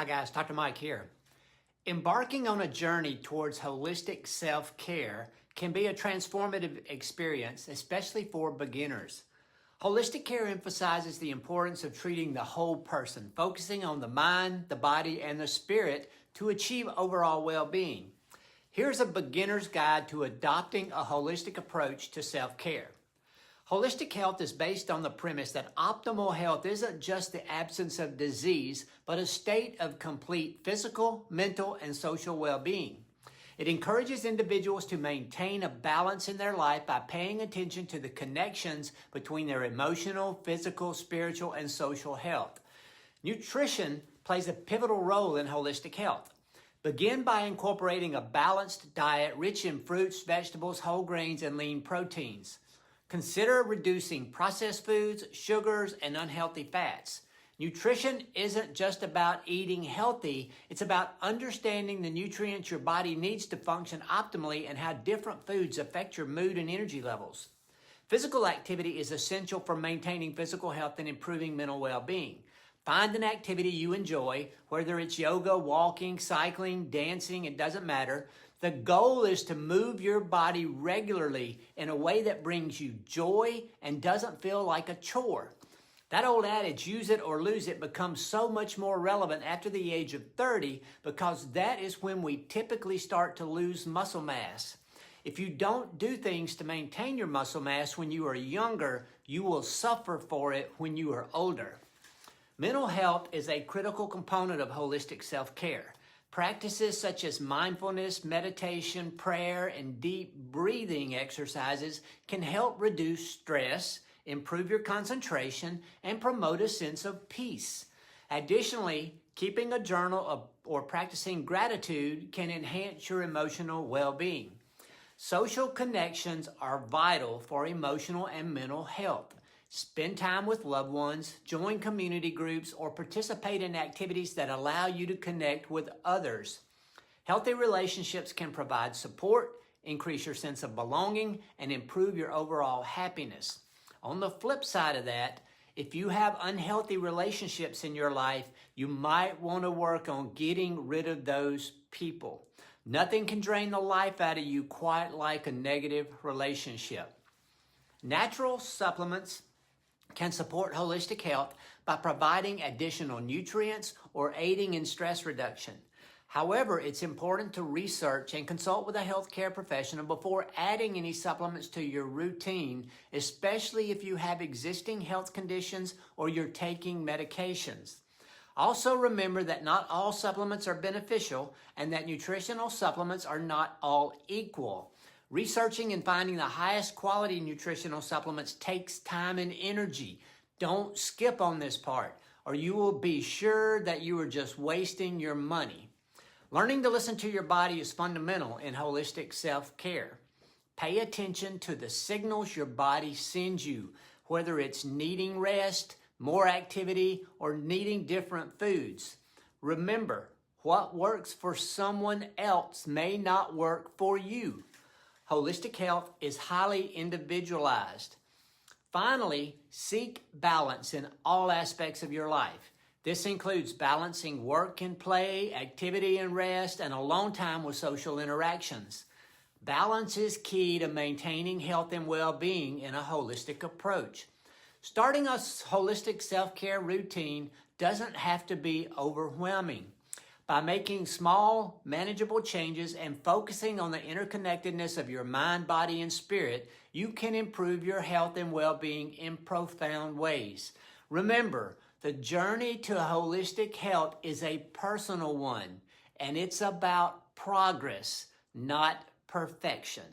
Hi guys, Dr. Mike here. Embarking on a journey towards holistic self-care can be a transformative experience, especially for beginners. Holistic care emphasizes the importance of treating the whole person, focusing on the mind, the body, and the spirit to achieve overall well-being. Here's a beginner's guide to adopting a holistic approach to self-care. Holistic health is based on the premise that optimal health isn't just the absence of disease, but a state of complete physical, mental, and social well-being. It encourages individuals to maintain a balance in their life by paying attention to the connections between their emotional, physical, spiritual, and social health. Nutrition plays a pivotal role in holistic health. Begin by incorporating a balanced diet rich in fruits, vegetables, whole grains, and lean proteins. Consider reducing processed foods, sugars, and unhealthy fats. Nutrition isn't just about eating healthy, it's about understanding the nutrients your body needs to function optimally and how different foods affect your mood and energy levels. Physical activity is essential for maintaining physical health and improving mental well-being. Find an activity you enjoy, whether it's yoga, walking, cycling, dancing, it doesn't matter. The goal is to move your body regularly in a way that brings you joy and doesn't feel like a chore. That old adage, use it or lose it, becomes so much more relevant after the age of 30 because that is when we typically start to lose muscle mass. If you don't do things to maintain your muscle mass when you are younger, you will suffer for it when you are older. Mental health is a critical component of holistic self-care. Practices such as mindfulness, meditation, prayer, and deep breathing exercises can help reduce stress, improve your concentration, and promote a sense of peace. Additionally, keeping a journal or practicing gratitude can enhance your emotional well-being. Social connections are vital for emotional and mental health. Spend time with loved ones, join community groups, or participate in activities that allow you to connect with others. Healthy relationships can provide support, increase your sense of belonging, and improve your overall happiness. On the flip side of that, if you have unhealthy relationships in your life, you might want to work on getting rid of those people. Nothing can drain the life out of you quite like a negative relationship. Natural supplements can support holistic health by providing additional nutrients or aiding in stress reduction. However, it's important to research and consult with a healthcare professional before adding any supplements to your routine, especially if you have existing health conditions or you're taking medications. Also remember that not all supplements are beneficial and that nutritional supplements are not all equal. Researching and finding the highest quality nutritional supplements takes time and energy. Don't skip on this part, or you will be sure that you are just wasting your money. Learning to listen to your body is fundamental in holistic self-care. Pay attention to the signals your body sends you, whether it's needing rest, more activity, or needing different foods. Remember, what works for someone else may not work for you. Holistic health is highly individualized. Finally, seek balance in all aspects of your life. This includes balancing work and play, activity and rest, and alone time with social interactions. Balance is key to maintaining health and well-being in a holistic approach. Starting a holistic self-care routine doesn't have to be overwhelming. By making small, manageable changes and focusing on the interconnectedness of your mind, body, and spirit, you can improve your health and well-being in profound ways. Remember, the journey to holistic health is a personal one, and it's about progress, not perfection.